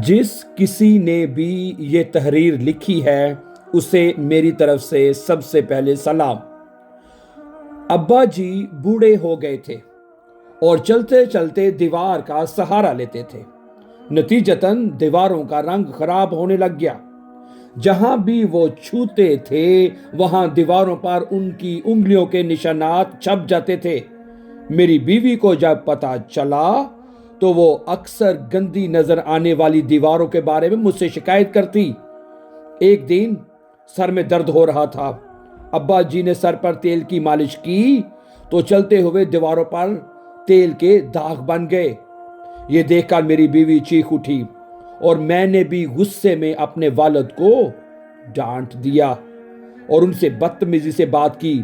جس کسی نے بھی یہ تحریر لکھی ہے اسے میری طرف سے سب سے پہلے سلام۔ ابا جی بوڑھے ہو گئے تھے اور چلتے چلتے دیوار کا سہارا لیتے تھے۔ نتیجتاً دیواروں کا رنگ خراب ہونے لگ گیا۔ جہاں بھی وہ چھوتے تھے وہاں دیواروں پر ان کی انگلیوں کے نشانات چھپ جاتے تھے۔ میری بیوی کو جب پتہ چلا تو وہ اکثر گندی نظر آنے والی دیواروں کے بارے میں مجھ سے شکایت کرتی۔ ایک دن سر میں درد ہو رہا تھا۔ ابا جی نے سر پر تیل کی مالش کی تو چلتے ہوئے دیواروں پر تیل کے داغ بن گئے۔ یہ دیکھ کر میری بیوی چیخ اٹھی اور میں نے بھی غصے میں اپنے والد کو ڈانٹ دیا اور ان سے بدتمیزی سے بات کی۔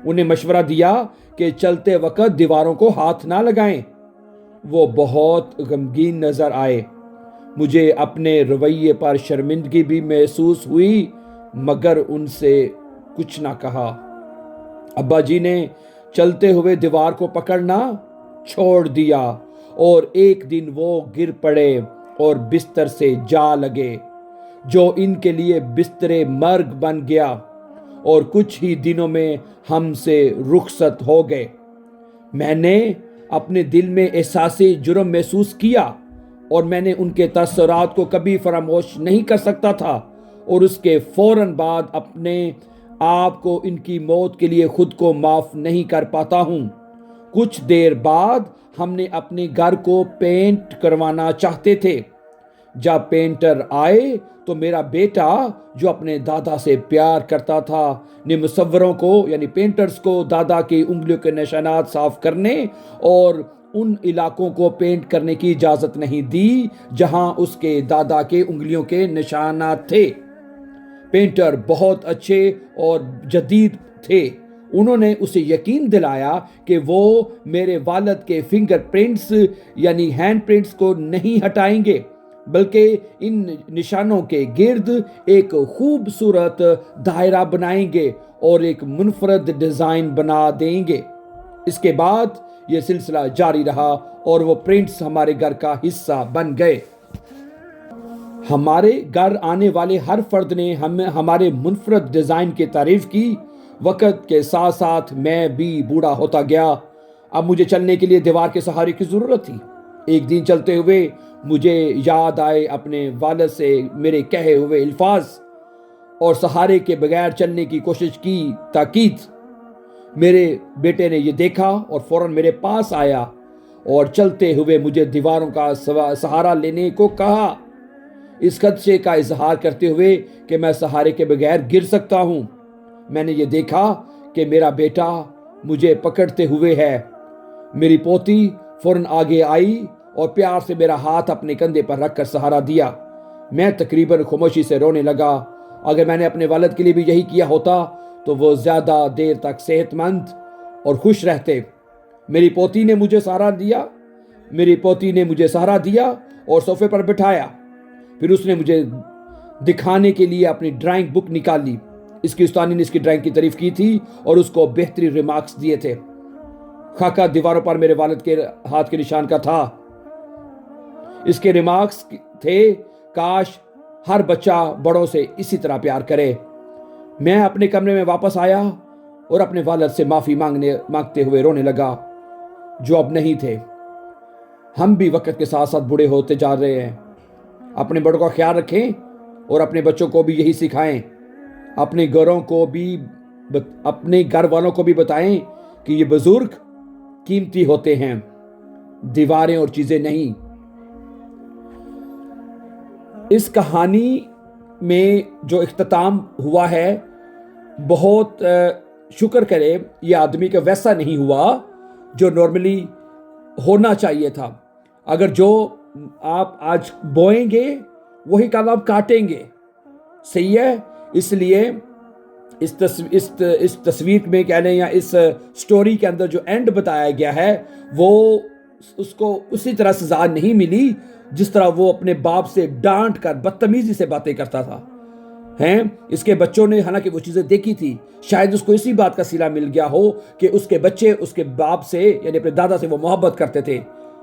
انہیں مشورہ دیا کہ چلتے وقت دیواروں کو ہاتھ نہ لگائیں۔ وہ بہت غمگین نظر آئے۔ مجھے اپنے رویے پر شرمندگی بھی محسوس ہوئی مگر ان سے کچھ نہ کہا۔ ابا جی نے چلتے ہوئے دیوار کو پکڑنا چھوڑ دیا اور ایک دن وہ گر پڑے اور بستر سے جا لگے جو ان کے لیے بستر مرگ بن گیا اور کچھ ہی دنوں میں ہم سے رخصت ہو گئے۔ میں نے اپنے دل میں احساس جرم محسوس کیا اور میں نے ان کے تاثرات کو کبھی فراموش نہیں کر سکتا تھا اور اس کے فوراً بعد اپنے آپ کو ان کی موت کے لیے خود کو معاف نہیں کر پاتا ہوں۔ کچھ دیر بعد ہم نے اپنے گھر کو پینٹ کروانا چاہتے تھے۔ جب پینٹر آئے تو میرا بیٹا جو اپنے دادا سے پیار کرتا تھا نے مصوروں کو یعنی پینٹرز کو دادا کی انگلیوں کے نشانات صاف کرنے اور ان علاقوں کو پینٹ کرنے کی اجازت نہیں دی جہاں اس کے دادا کے انگلیوں کے نشانات تھے۔ پینٹر بہت اچھے اور جدید تھے۔ انہوں نے اسے یقین دلایا کہ وہ میرے والد کے فنگر پرنٹس یعنی ہینڈ پرنٹس کو نہیں ہٹائیں گے بلکہ ان نشانوں کے گرد ایک خوبصورت دائرہ بنائیں گے اور ایک منفرد ڈیزائن بنا دیں گے۔ اس کے بعد یہ سلسلہ جاری رہا اور وہ پرنٹس ہمارے گھر کا حصہ بن گئے۔ ہمارے گھر آنے والے ہر فرد نے ہمارے منفرد ڈیزائن کی تعریف کی۔ وقت کے ساتھ ساتھ میں بھی بوڑھا ہوتا گیا۔ اب مجھے چلنے کے لیے دیوار کے سہارے کی ضرورت تھی۔ ایک دن چلتے ہوئے مجھے یاد آئے اپنے والد سے میرے کہے ہوئے الفاظ اور سہارے کے بغیر چلنے کی کوشش کی تاکید۔ میرے بیٹے نے یہ دیکھا اور فوراً میرے پاس آیا اور چلتے ہوئے مجھے دیواروں کا سہارا لینے کو کہا، اس خدشے کا اظہار کرتے ہوئے کہ میں سہارے کے بغیر گر سکتا ہوں۔ میں نے یہ دیکھا کہ میرا بیٹا مجھے پکڑتے ہوئے ہے۔ میری پوتی فوراً آگے آئی اور پیار سے میرا ہاتھ اپنے کندھے پر رکھ کر سہارا دیا۔ میں تقریباً خاموشی سے رونے لگا۔ اگر میں نے اپنے والد کے لیے بھی یہی کیا ہوتا تو وہ زیادہ دیر تک صحت مند اور خوش رہتے۔ میری پوتی نے مجھے سہارا دیا اور صوفے پر بٹھایا۔ پھر اس نے مجھے دکھانے کے لیے اپنی ڈرائنگ بک نکالی۔ اس کی استانی نے اس کی ڈرائنگ کی تعریف کی تھی اور اس کو بہترین ریمارکس دیے تھے۔ خاکہ دیواروں پر میرے والد کے ہاتھ کے نشان کا تھا۔ اس کے ریمارکس تھے، کاش ہر بچہ بڑوں سے اسی طرح پیار کرے۔ میں اپنے کمرے میں واپس آیا اور اپنے والد سے معافی مانگتے ہوئے رونے لگا جو اب نہیں تھے۔ ہم بھی وقت کے ساتھ ساتھ بوڑھے ہوتے جا رہے ہیں۔ اپنے بڑوں کا خیال رکھیں اور اپنے بچوں کو بھی یہی سکھائیں۔ اپنے گھر والوں کو بھی بتائیں کہ یہ بزرگ قیمتی ہوتے ہیں، دیواریں اور چیزیں نہیں۔ اس کہانی میں جو اختتام ہوا ہے بہت شکر کرے یہ آدمی کا ویسا نہیں ہوا جو نارملی ہونا چاہیے تھا۔ اگر جو آپ آج بوئیں گے وہی کل آپ کاٹیں گے، صحیح ہے؟ اس لیے اس تصویر میں کہہ لیں یا اس سٹوری کے اندر جو اینڈ بتایا گیا ہے وہ اس کو اسی طرح سزا نہیں ملی جس طرح وہ اپنے باپ سے ڈانٹ کر بدتمیزی سے باتیں کرتا تھا۔ اس کے بچوں نے حالانکہ وہ چیزیں دیکھی تھی، شاید اس کو اسی بات کا صلہ مل گیا ہو کہ اس کے بچے اس کے باپ سے یعنی اپنے دادا سے وہ محبت کرتے تھے،